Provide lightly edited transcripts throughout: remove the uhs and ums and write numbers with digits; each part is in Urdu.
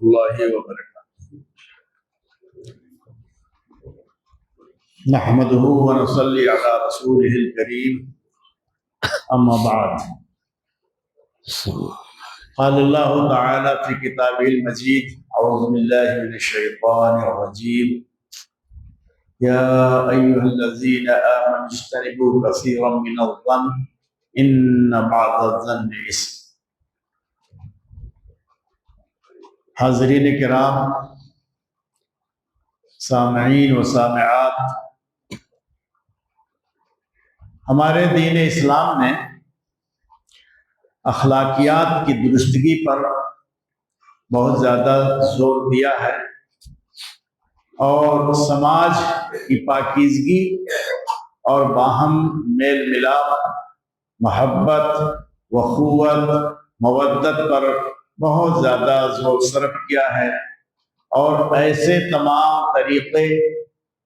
الله وبركاته نحمده ونصلي على رسوله الكريم أما بعد قال الله تعالى في كتابه المجيد أعوذ بالله من الشيطان الرجيم يا أيها الذين آمنوا اجتنبوا كثيرا من الظن إن بعض الظن إثم. حاضرین کرام، سامعین و سامعات، ہمارے دین اسلام نے اخلاقیات کی درستگی پر بہت زیادہ زور دیا ہے اور سماج کی پاکیزگی اور باہم میل ملاپ، محبت، اخوت، مودت پر بہت زیادہ زور صرف کیا ہے، اور ایسے تمام طریقے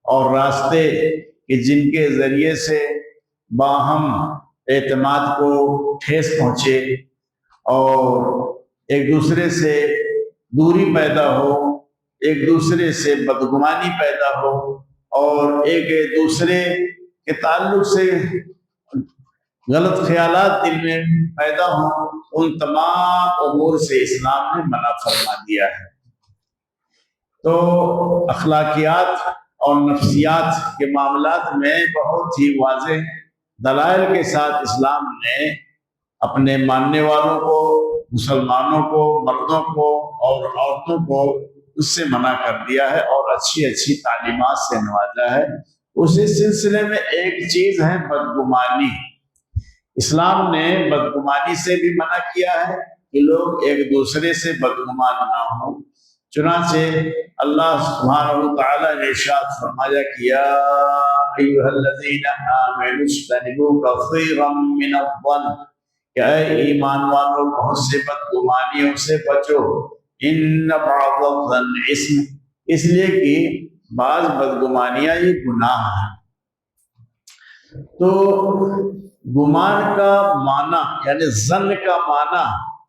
اور راستے کہ جن کے ذریعے سے باہم اعتماد کو ٹھیس پہنچے اور ایک دوسرے سے دوری پیدا ہو، ایک دوسرے سے بدگمانی پیدا ہو اور ایک دوسرے کے تعلق سے غلط خیالات دل میں پیدا ہوں، ان تمام امور سے اسلام نے منع فرما دیا ہے۔ تو اخلاقیات اور نفسیات کے معاملات میں بہت ہی واضح دلائل کے ساتھ اسلام نے اپنے ماننے والوں کو، مسلمانوں کو، مردوں کو اور عورتوں کو اس سے منع کر دیا ہے اور اچھی اچھی تعلیمات سے نوازا ہے۔ اسی سلسلے میں ایک چیز ہے بدگمانی۔ اسلام نے بدگمانی سے بھی منع کیا ہے کہ لوگ ایک دوسرے سے بدگمان نہ ہوں۔ چنانچہ اللہ سبحانہ وتعالی نے ارشاد فرمایا کہ یا ایھا الذین آمنوا اجتنبوا کثیرا من الظن، کہ اے ایمان والو بہت سے بدگمانیوں سے بچو، ان بعض الظن اثم، اس لیے کہ بعض بدگمانیاں یہ گناہ ہیں۔ تو گمان کا معنی یعنی ظن کا معنی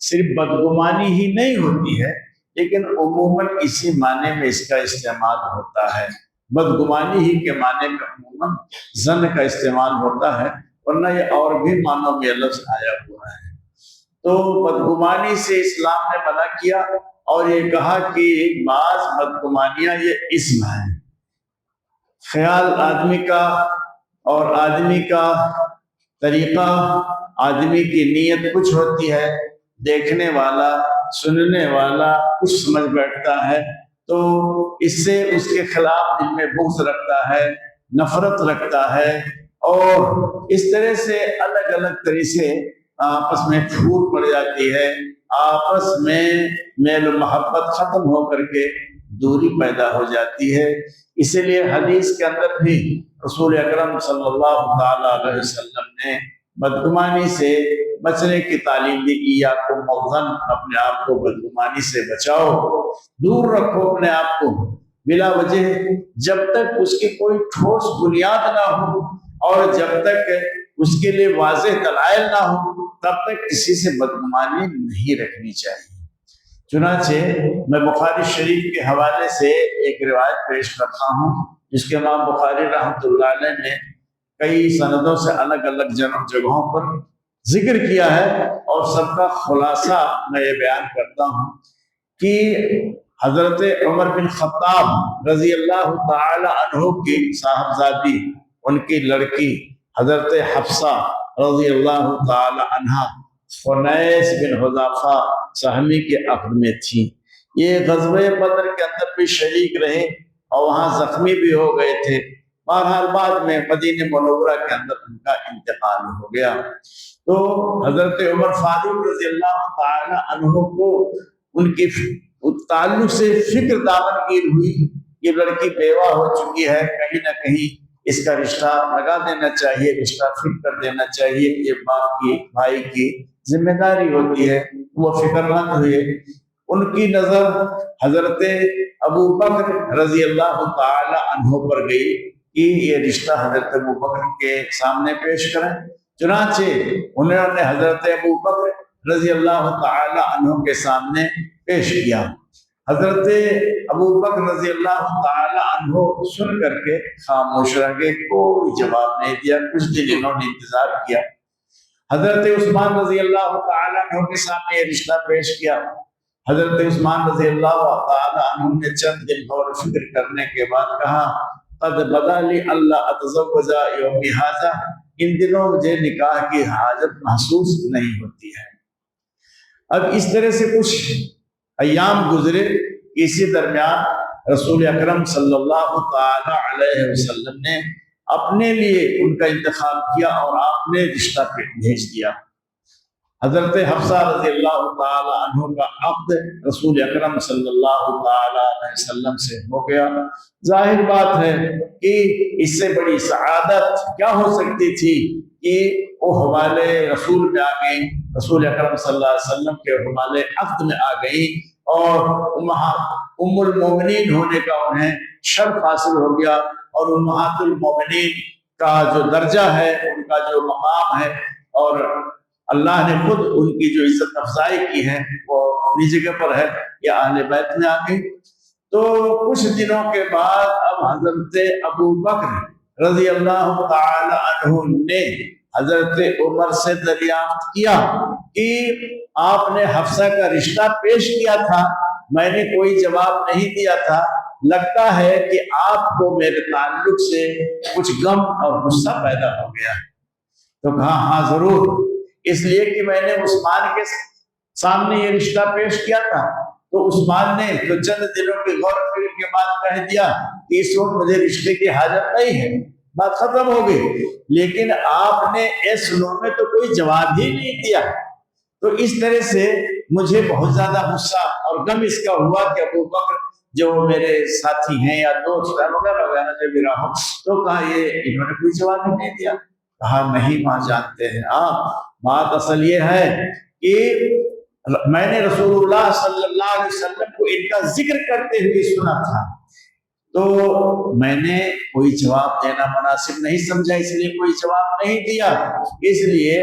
صرف بدگمانی ہی نہیں ہوتی ہے، لیکن عموماً اسی معنی میں اس کا استعمال ہوتا ہے۔ بدگمانی ہی کے معنی میں عموماً ظن کا استعمال ہوتا ہے، ورنہ یہ اور بھی معنوں میں لفظ آیا ہوا ہے۔ تو بدگمانی سے اسلام نے منع کیا اور یہ کہا کہ بعض بدگمانیاں یہ اسم ہیں۔ خیال آدمی کا اور آدمی کا طریقہ، آدمی کی نیت کچھ ہوتی ہے، دیکھنے والا، سننے والا کچھ سمجھ بیٹھتا ہے، تو اس سے اس کے خلاف دل میں بغض رکھتا ہے، نفرت رکھتا ہے، اور اس طرح سے الگ الگ طرح سے آپس میں پھوٹ پڑ جاتی ہے، آپس میں میل و محبت ختم ہو کر کے دوری پیدا ہو جاتی ہے۔ اسی لیے حدیث کے اندر بھی رسول اکرم صلی اللہ تعالی علیہ وسلم نے بدگمانی سے بچنے کی تعلیم دی۔ ایاکم والظن، اپنے آپ کو بدگمانی سے بچاؤ، دور رکھو اپنے آپ کو بلا وجہ، جب تک اس کی کوئی ٹھوس بنیاد نہ ہو اور جب تک اس کے لیے واضح دلائل نہ ہو، تب تک کسی سے بدگمانی نہیں رکھنی چاہیے۔ چنانچہ میں بخاری شریف کے حوالے سے ایک روایت پیش کرتا ہوں، جس کے امام بخاری رحمۃ اللہ علیہ نے کئی سندوں سے الگ الگ جگہوں پر ذکر کیا ہے، اور سب کا خلاصہ میں یہ بیان کرتا ہوں کہ حضرت عمر بن خطاب رضی اللہ تعالی عنہ کی صاحبزادی، ان کی لڑکی حضرت حفصہ رضی اللہ تعالی عنہ خنیس بن حذافہ سہمی کے عقد میں تھی۔ یہ غزوہ بدر کے اندر بھی شریک رہے اور وہاں زخمی بھی ہو گئے تھے۔ بہرحال بعد میں مدینہ منورہ کے اندر ان کا انتقال ہو گیا۔ تو حضرت عمر فاروق رضی اللہ تعالی عنہ کو ان کی تعلق سے فکر دامنگیر ہوئی، یہ لڑکی بیوہ ہو چکی ہے، کہیں نہ کہیں اس کا رشتہ لگا دینا چاہیے، رشتہ فٹ کر دینا چاہیے، یہ باپ کی، بھائی کی ذمہ داری ہوتی ہے۔ وہ فکر مند ہوئے، ان کی نظر حضرت ابو بکر رضی اللہ تعالی عنہ پر گئی کہ یہ رشتہ حضرت ابو بکر کے سامنے پیش کریں۔ چنانچہ انہوں نے حضرت ابو بکر رضی اللہ تعالی عنہ کے سامنے پیش کیا۔ حضرت ابو بکر رضی اللہ تعالی عنہ سن کر کے خاموش رہ گئے، کوئی جواب نہیں دیا۔ کچھ دن انہوں نے انتظار کیا۔ حضرت عثمان رضی اللہ تعالی عنہ کے سامنے یہ رشتہ پیش کیا۔ حضرت عثمان رضی اللہ تعالی عنہ نے چند دن غور و فکر کرنے کے بعد کہا، قد بدا لی اللہ اتزوج یوم ھذا، ان دنوں مجھے نکاح کی حاجت محسوس نہیں ہوتی ہے۔ اب اس طرح سے کچھ ایام گزرے، اسی درمیان رسول اکرم صلی اللہ تعالی علیہ وسلم نے اپنے لیے ان کا انتخاب کیا اور آپ نے رشتہ بھیج دیا۔ حضرت حفصہ رضی اللہ تعالی عنہ کا عقد رسول اکرم صلی اللہ تعالی علیہ وسلم سے ہو گیا۔ ظاہر بات ہے کہ اس سے بڑی سعادت کیا ہو سکتی تھی کہ وہ حوالے رسول میں آ گئی، رسول اکرم صلی اللہ علیہ وسلم کے حوالے عقد میں آ گئی، اور ام المومنین ہونے کا انہیں شرف حاصل ہو گیا، اور امہات المومنین کا جو درجہ ہے، ان کا جو مقام ہے، اور اللہ نے خود ان کی جو عزت افزائی کی ہے وہ اپنی جگہ پر ہے، یہ اہل بیت میں آ گئی۔ تو کچھ دنوں کے بعد اب حضرت ابو بکر رضی اللہ تعالی عنہ نے حضرت عمر سے دریافت کیا کہ آپ نے حفصہ کا رشتہ پیش کیا تھا، میں نے کوئی جواب نہیں دیا تھا، لگتا ہے کہ آپ کو میرے تعلق سے کچھ غم اور غصہ پیدا ہو گیا۔ تو کہا ہاں ضرور، اس لیے کہ میں نے عثمان کے سامنے یہ رشتہ پیش کیا تھا، تو عثمان نے تو چند دنوں کے غور و فکر کے بعد کہہ دیا کہ اس وقت مجھے رشتے کی حاجت نہیں ہے، بات ختم ہو گئی۔ لیکن آپ نے اس سنوں میں تو کوئی جواب ہی نہیں دیا۔ تو اس طرح سے مجھے بہت زیادہ غصہ اور غم اس کا ہوا کہ ابو بکر جو میرے ساتھی ہیں یا دوست وغیرہ وغیرہ جو بھی رہا، تو کہا یہ انہوں نے کوئی جواب نہیں دیا۔ کہا نہیں، ماں جانتے ہیں آپ، بات اصل یہ ہے کہ میں نے رسول اللہ صلی اللہ علیہ وسلم کو ان کا ذکر کرتے ہوئے سنا تھا، تو میں نے کوئی جواب دینا مناسب نہیں سمجھا، اس لیے کوئی جواب نہیں دیا۔ اس لیے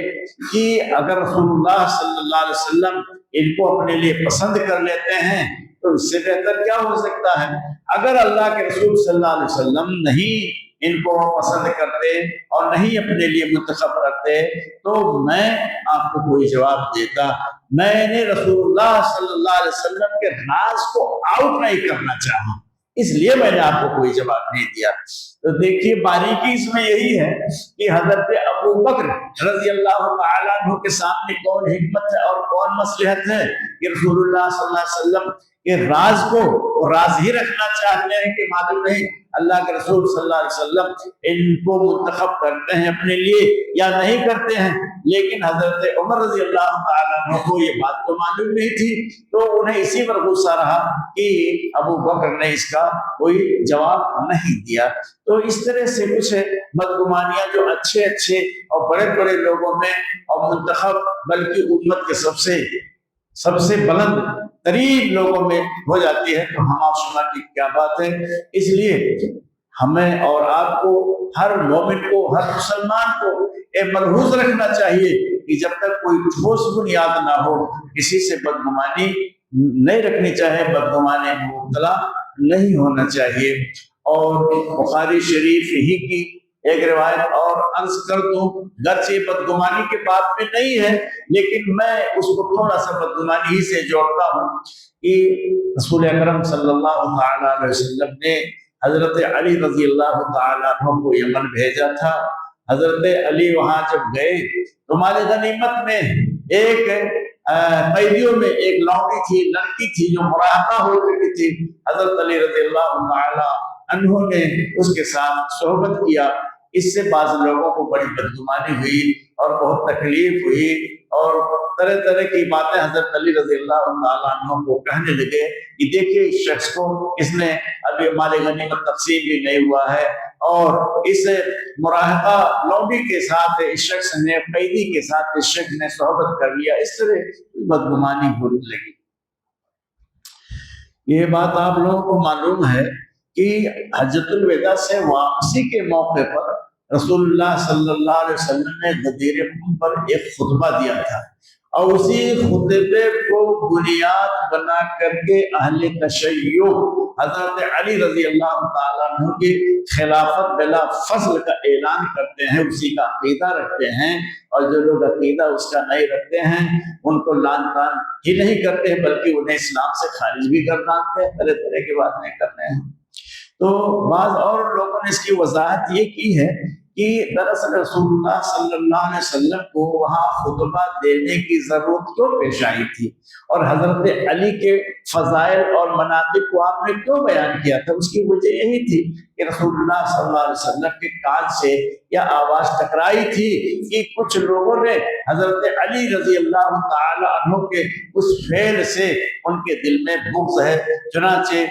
کہ اگر رسول اللہ صلی اللہ علیہ وسلم ان کو اپنے لیے پسند کر لیتے ہیں تو اس سے بہتر کیا ہو سکتا ہے۔ اگر اللہ کے رسول صلی اللہ علیہ وسلم نہیں ان کو پسند کرتے اور نہیں اپنے لیے منتخب کرتے تو میں آپ کو کوئی جواب دیتا۔ میں نے رسول اللہ صلی اللہ علیہ وسلم کے راز کو آؤٹ نہیں کرنا چاہا، اس لیے میں نے آپ کو کوئی جواب نہیں دیا۔ تو دیکھیے باریکی اس میں یہی ہے کہ حضرت ابو بکر رضی اللہ تعالیٰ عنہ کے سامنے کون حکمت ہے اور کون مصلحت ہے کہ رسول اللہ صلی اللہ علیہ وسلم کے راز کو راز ہی رکھنا چاہتے ہیں کہ معلوم نہیں اللہ کے رسول صلی اللہ علیہ وسلم ان کو منتخب کرتے ہیں اپنے لیے یا نہیں کرتے ہیں۔ لیکن حضرت عمر رضی اللہ تعالیٰ عنہ کو یہ بات تو معلوم نہیں تھی، تو انہیں اسی پر غصہ رہا کہ ابو بکر نے اس کا کوئی جواب نہیں دیا۔ تو اس طرح سے کچھ بدگمانیاں جو اچھے اچھے اور بڑے بڑے لوگوں میں اور منتخب بلکہ امت کے سب سے بلند ترین لوگوں میں ہو جاتی ہے، تو ہم آپ شما کی کیا بات ہے۔ اس لیے ہمیں اور آپ کو، ہر مومن کو، ہر مسلمان کو یہ ملحوظ رکھنا چاہیے کہ جب تک کوئی ٹھوس بنیاد نہ ہو کسی سے بدگمانی نہیں رکھنی چاہیے، بدگمانی میں مبتلا نہیں ہونا چاہیے۔ اور بخاری شریف ہی کی ایک روایت اور عرض کر دوں، گرچہ بدگمانی کے بات میں نہیں ہے لیکن میں اس کو تھوڑا سا بدگمانی ہی سے جوڑتا ہوں کہ رسول اکرم صلی اللہ علیہ وسلم نے حضرت علی رضی اللہ تعالیٰ عنہ کو یمن بھیجا تھا۔ حضرت علی وہاں جب گئے تو مال غنیمت میں ایک قیدیوں میں ایک لڑکی تھی جو مراہقہ ہو چکی تھی۔ حضرت علی رضی اللہ تعالیٰ عنہ نے اس کے ساتھ صحبت کیا۔ اس سے بعض لوگوں کو بڑی بدگمانی ہوئی اور بہت تکلیف ہوئی اور طرح طرح کی باتیں حضرت علی رضی اللہ تعالیٰ عنہ کو کہنے لگے کہ دیکھیے اس شخص کو، اس نے ابھی مال غنیمت تقسیم بھی نہیں ہوا ہے اور اس مراہقہ لونڈی کے ساتھ اس شخص نے، قیدی کے ساتھ اس شخص نے صحبت کر لیا۔ اس طرح بدگمانی ہونے لگی۔ یہ بات آپ لوگوں کو معلوم ہے کہ حجۃ الوداع سے واپسی کے موقع پر رسول اللہ صلی اللہ علیہ وسلم نے غدیر خم پر ایک خطبہ دیا تھا۔ اور اسی خطبے کو بنیاد بنا کر کے اہل تشیع حضرت علی رضی اللہ تعالیٰ عنہ کی خلافت بلا فصل کا اعلان کرتے ہیں، اسی کا عقیدہ رکھتے ہیں، اور جو لوگ عقیدہ اس کا نہیں رکھتے ہیں ان کو لان تان ہی نہیں کرتے ہیں بلکہ انہیں اسلام سے خارج بھی کر ڈالتے ہیں، طرح طرح کی باتیں کرتے ہیں۔ تو بعض اور لوگوں نے اس کی وضاحت یہ کی ہے کہ دراصل رسول اللہ صلی اللہ علیہ وسلم کو وہاں خطبہ دینے کی ضرورت کیوں پیش آئی تھی، اور حضرت علی کے فضائل اور مناقب کو آپ نے کیوں بیان کیا تھا؟ اس کی وجہ یہی تھی کہ رسول اللہ صلی اللہ علیہ وسلم کے کان سے یہ آواز ٹکرائی تھی کہ کچھ لوگوں نے حضرت علی رضی اللہ تعالی عنہ کے اس فعل سے ان کے دل میں بغض ہے۔ چنانچہ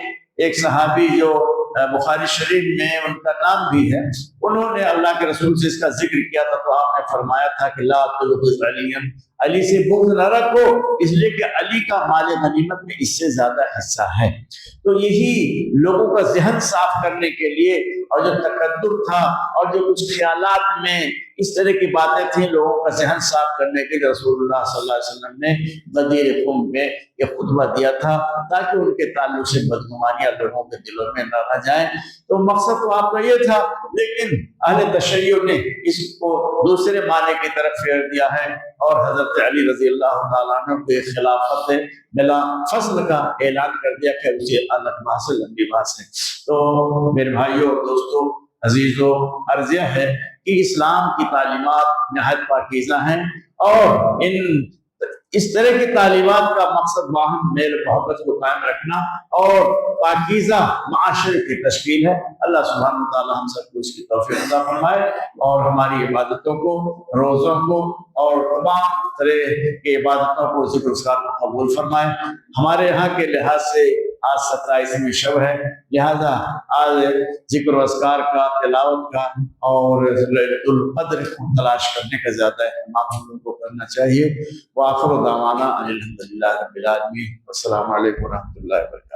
ایک صحابی جو بخاری شریف میں ان کا نام بھی ہے، انہوں نے اللہ کے رسول سے اس کا ذکر کیا تھا، تو آپ نے فرمایا تھا کہ لا تبغض علی، علی سے بغض نہ رکھو، اس لیے کہ علی کا مال غنیمت میں اس سے زیادہ حصہ ہے۔ تو یہی لوگوں کا ذہن صاف کرنے کے لیے، اور جو تکدر تھا اور جو کچھ خیالات میں اس طرح کی باتیں تھیں، لوگوں کا ذہن صاف کرنے کے لیے رسول اللہ صلی اللہ علیہ وسلم نے غدیر قم میں یہ خطبہ دیا تھا، تاکہ ان کے تعلق سے بدگمانیاں لوگوں کے دلوں میں نہ رہ جائیں۔ تو مقصد تو آپ کا یہ تھا، لیکن اہل تشیع نے اس کو دوسرے معنی کی طرف پھیر دیا ہے، اور حضرت علی رضی اللہ تعالیٰ عنہ کے خلافت بلا فصل کا اعلان کر دیا کہ اسے الگ بحث لمبی بحث ہے۔ تو میرے بھائیوں اور دوستوں، عزیزوں، عرضیہ ہے کہ اسلام کی تعلیمات نہایت پاکیزہ ہیں، اور اس طرح کی تعلیمات کا مقصد باہم میل محبت کو قائم رکھنا اور پاکیزہ معاشرے کی تشکیل ہے۔ اللہ سبحانہ وتعالی ہم سب کو اس کی توفیق عطا فرمائے، اور ہماری عبادتوں کو، روزوں کو اور تمام طرح کی عبادتوں کو، ذکر اذکار کو قبول فرمائے۔ ہمارے یہاں کے لحاظ سے آج 27ویں شب ہے، لہذا آج ذکر و اذکار کا، تلاوت کا اور لیلۃ القدر کو تلاش کرنے کا زیادہ اہتمام ہم لوگوں کو کرنا چاہیے۔ وآخر دعوانا ان الحمد للہ رب العالمین، والسلام علیکم ورحمۃ اللہ وبرکاتہ۔